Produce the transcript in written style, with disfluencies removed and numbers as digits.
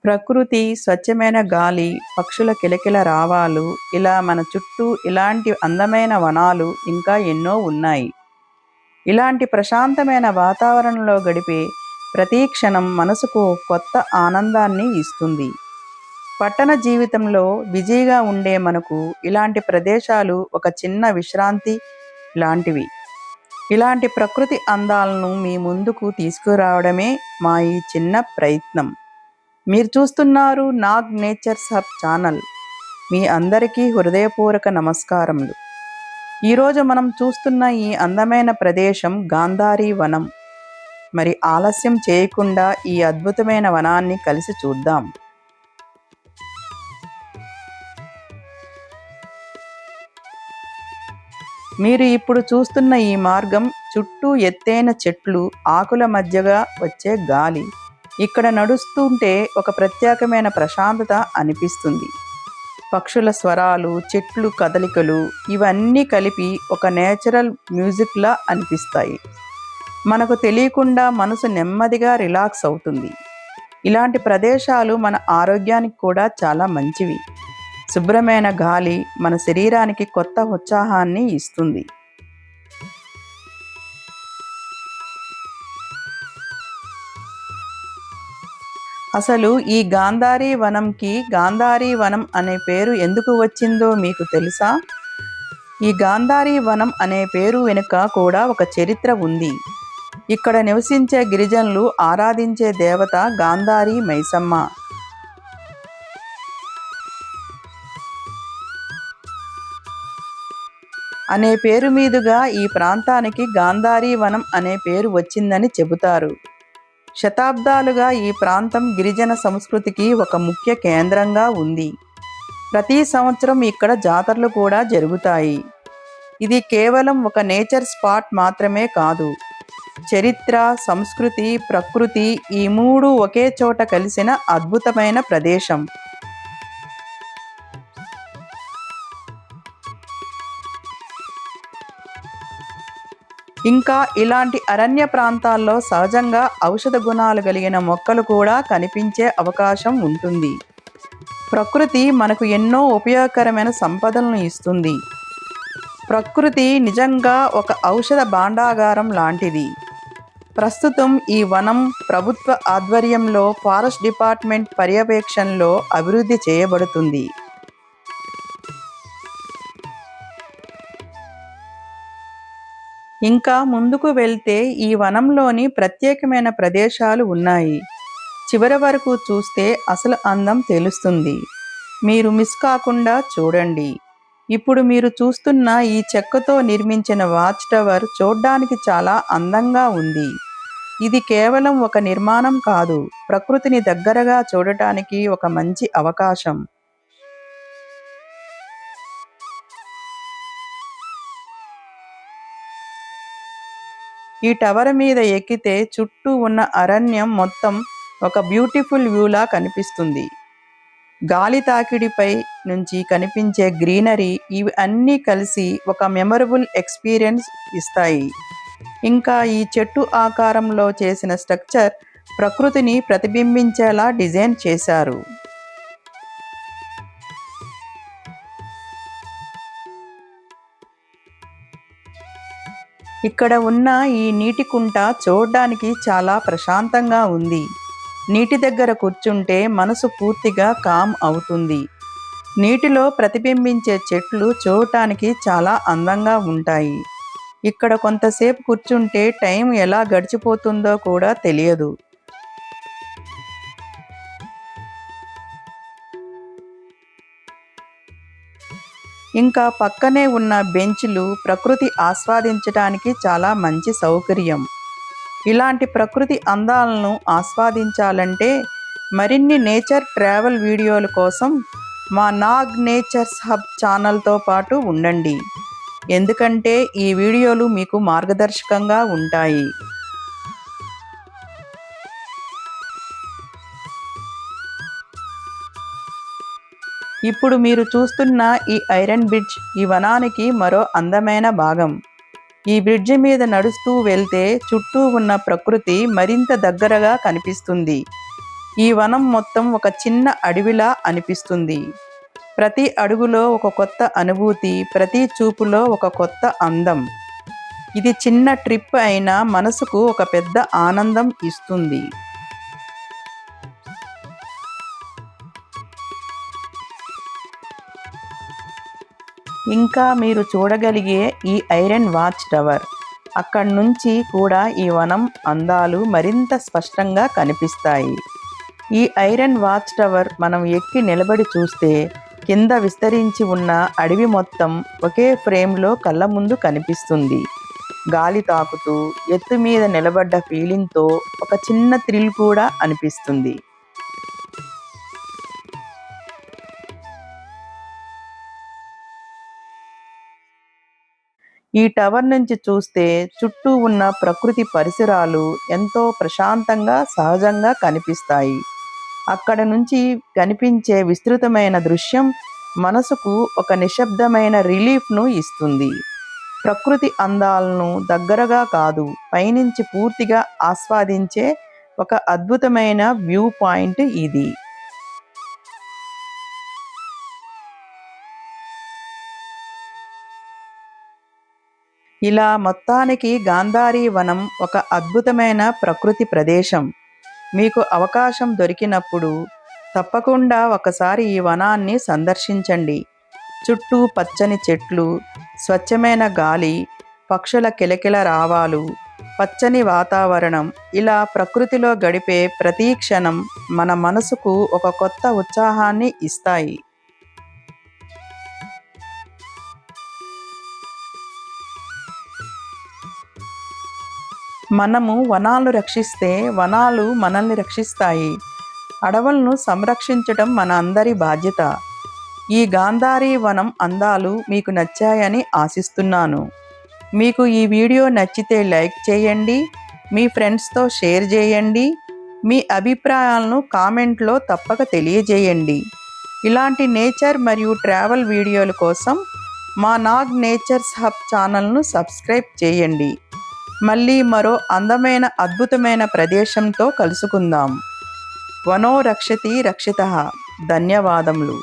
ప్రకృతి, స్వచ్ఛమైన గాలి, పక్షుల కిలకిల రావాలు, ఇలా మన చుట్టూ ఇలాంటి అందమైన వనాలు ఇంకా ఎన్నో ఉన్నాయి. ఇలాంటి ప్రశాంతమైన వాతావరణంలో గడిపే ప్రతి క్షణం మనసుకు కొత్త ఆనందాన్ని ఇస్తుంది. పట్టణ జీవితంలో బిజీగా ఉండే మనకు ఇలాంటి ప్రదేశాలు ఒక చిన్న విశ్రాంతి లాంటివి. ఇలాంటి ప్రకృతి అందాలను మీ ముందుకు తీసుకురావడమే మా ఈ చిన్న ప్రయత్నం. మీరు చూస్తున్నారు నాగ్ నేచర్స్ హబ్ ఛానల్. మీ అందరికీ హృదయపూర్వక నమస్కారములు. ఈరోజు మనం చూస్తున్న ఈ అందమైన ప్రదేశం గాంధారీ వనం. మరి ఆలస్యం చేయకుండా ఈ అద్భుతమైన వనాన్ని కలిసి చూద్దాం. మీరు ఇప్పుడు చూస్తున్న ఈ మార్గం చుట్టూ ఎత్తైన చెట్లు, ఆకుల మధ్యగా వచ్చే గాలి. ఇక్కడ నడుస్తుంటే ఒక ప్రత్యేకమైన ప్రశాంతత అనిపిస్తుంది. పక్షుల స్వరాలు, చెట్లు కదలికలు ఇవన్నీ కలిపి ఒక నేచురల్ మ్యూజిక్లా అనిపిస్తాయి. మనకు తెలియకుండా మనసు నెమ్మదిగా రిలాక్స్ అవుతుంది. ఇలాంటి ప్రదేశాలు మన ఆరోగ్యానికి కూడా చాలా మంచివి. శుభ్రమైన గాలి మన శరీరానికి కొత్త ఉత్సాహాన్ని ఇస్తుంది. అసలు ఈ గాంధారీ వనంకి గాంధారీ వనం అనే పేరు ఎందుకు వచ్చిందో మీకు తెలుసా? ఈ గాంధారీ వనం అనే పేరు వెనుక కూడా ఒక చరిత్ర ఉంది. ఇక్కడ నివసించే గిరిజనులు ఆరాధించే దేవత గాంధారీ మైసమ్మ. అనే పేరు మీదుగా ఈ ప్రాంతానికి గాంధారీ వనం అనే పేరు వచ్చిందని చెబుతారు. శతాబ్దాలుగా ఈ ప్రాంతం గిరిజన సంస్కృతికి ఒక ముఖ్య కేంద్రంగా ఉంది. ప్రతి సంవత్సరం ఇక్కడ జాతరలు కూడా జరుగుతాయి. ఇది కేవలం ఒక నేచర్ స్పాట్ మాత్రమే కాదు. చరిత్ర, సంస్కృతి, ప్రకృతి ఈ మూడు ఒకే చోట కలిసిన అద్భుతమైన ప్రదేశం. ఇంకా ఇలాంటి అరణ్య ప్రాంతాల్లో సహజంగా ఔషధ గుణాలు కలిగిన మొక్కలు కూడా కనిపించే అవకాశం ఉంటుంది. ప్రకృతి మనకు ఎన్నో ఉపయోగకరమైన సంపదలను ఇస్తుంది. ప్రకృతి నిజంగా ఒక ఔషధ భాండాగారం లాంటిది. ప్రస్తుతం ఈ వనం ప్రభుత్వ ఆధ్వర్యంలో ఫారెస్ట్ డిపార్ట్మెంట్ పర్యవేక్షణలో అభివృద్ధి చేయబడుతుంది. ఇంకా ముందుకు వెళ్తే ఈ వనంలోని ప్రత్యేకమైన ప్రదేశాలు ఉన్నాయి. చివరి వరకు చూస్తే అసలు అందం తెలుస్తుంది. మీరు మిస్ కాకుండా చూడండి. ఇప్పుడు మీరు చూస్తున్న ఈ చెక్కతో నిర్మించిన వాచ్ టవర్ చూడ్డానికి చాలా అందంగా ఉంది. ఇది కేవలం ఒక నిర్మాణం కాదు, ప్రకృతిని దగ్గరగా చూడటానికి ఒక మంచి అవకాశం. ఈ టవర్ మీద ఎక్కితే చుట్టూ ఉన్న అరణ్యం మొత్తం ఒక బ్యూటిఫుల్ వ్యూలా కనిపిస్తుంది. గాలి తాకిడిపై నుంచి కనిపించే గ్రీనరీ ఇవి అన్నీ కలిసి ఒక మెమరబుల్ ఎక్స్పీరియన్స్ ఇస్తాయి. ఇంకా ఈ చెట్టు ఆకారంలో చేసిన స్ట్రక్చర్ ప్రకృతిని ప్రతిబింబించేలా డిజైన్ చేశారు. ఇక్కడ ఉన్న ఈ నీటి కుంట చూడడానికి చాలా ప్రశాంతంగా ఉంది. నీటి దగ్గర కూర్చుంటే మనసు పూర్తిగా కామ్ అవుతుంది. నీటిలో ప్రతిబింబించే చెట్లు చూడటానికి చాలా అందంగా ఉంటాయి. ఇక్కడ కొంతసేపు కూర్చుంటే టైం ఎలా గడిచిపోతుందో కూడా తెలియదు. ఇంకా పక్కనే ఉన్న బెంచ్లు ప్రకృతి ఆస్వాదించడానికి చాలా మంచి సౌకర్యం. ఇలాంటి ప్రకృతి అందాలను ఆస్వాదించాలంటే మరిన్ని నేచర్ ట్రావెల్ వీడియోల కోసం మా నాగ్ నేచర్స్ హబ్ ఛానల్తో పాటు ఉండండి. ఎందుకంటే ఈ వీడియోలు మీకు మార్గదర్శకంగా ఉంటాయి. ఇప్పుడు మీరు చూస్తున్న ఈ ఐరన్ బ్రిడ్జ్ ఈ వనానికి మరో అందమైన భాగం. ఈ బ్రిడ్జి మీద నడుస్తూ వెళ్తే చుట్టూ ఉన్న ప్రకృతి మరింత దగ్గరగా కనిపిస్తుంది. ఈ వనం మొత్తం ఒక చిన్న అడవిలా అనిపిస్తుంది. ప్రతి అడుగులో ఒక కొత్త అనుభూతి, ప్రతి చూపులో ఒక కొత్త అందం. ఇది చిన్న ట్రిప్ అయినా మనసుకు ఒక పెద్ద ఆనందం ఇస్తుంది. ఇంకా మీరు చూడగలిగే ఈ ఐరన్ వాచ్ టవర్. అక్కడి నుంచి కూడా ఈ వనం అందాలు మరింత స్పష్టంగా కనిపిస్తాయి. ఈ ఐరన్ వాచ్ టవర్ మనం ఎక్కి నిలబడి చూస్తే కింద విస్తరించి ఉన్న అడవి మొత్తం ఒకే ఫ్రేమ్లో కళ్ళ ముందు కనిపిస్తుంది. గాలి తాకుతూ ఎత్తు మీద నిలబడ్డ ఫీలింగ్తో ఒక చిన్న థ్రిల్ కూడా అనిపిస్తుంది. ఈ టవర్ నుంచి చూస్తే చుట్టూ ఉన్న ప్రకృతి పరిసరాలు ఎంతో ప్రశాంతంగా సహజంగా కనిపిస్తాయి. అక్కడ నుంచి కనిపించే విస్తృతమైన దృశ్యం మనసుకు ఒక నిశ్శబ్దమైన రిలీఫ్ను ఇస్తుంది. ప్రకృతి అందాలను దగ్గరగా కాదు, పైనుంచి పూర్తిగా ఆస్వాదించే ఒక అద్భుతమైన వ్యూ పాయింట్ ఇది. ఇలా మొత్తానికి గాంధారీ వనం ఒక అద్భుతమైన ప్రకృతి ప్రదేశం. మీకు అవకాశం దొరికినప్పుడు తప్పకుండా ఒకసారి ఈ వనాన్ని సందర్శించండి. చుట్టూ పచ్చని చెట్లు, స్వచ్ఛమైన గాలి, పక్షుల కిలకిల రావాలు, పచ్చని వాతావరణం, ఇలా ప్రకృతిలో గడిపే ప్రతి క్షణం మన మనసుకు ఒక కొత్త ఉత్సాహాన్ని ఇస్తాయి. మనము వనాలను రక్షిస్తే వనాలు మనల్ని రక్షిస్తాయి. అడవులను సంరక్షించటం మన అందరి బాధ్యత. ఈ గాంధారీ వనం అందాలు మీకు నచ్చాయని ఆశిస్తున్నాను. మీకు ఈ వీడియో నచ్చితే లైక్ చేయండి, మీ ఫ్రెండ్స్తో షేర్ చేయండి, మీ అభిప్రాయాలను కామెంట్లో తప్పక తెలియజేయండి. ఇలాంటి నేచర్ మరియు ట్రావెల్ వీడియోల కోసం మా నాగ్ నేచర్స్ హబ్ ఛానల్ను సబ్స్క్రైబ్ చేయండి. మళ్ళీ మరో అందమైన అద్భుతమైన ప్రదేశంతో కలుసుకుందాం. వనో రక్షతి రక్షితః. ధన్యవాదములు.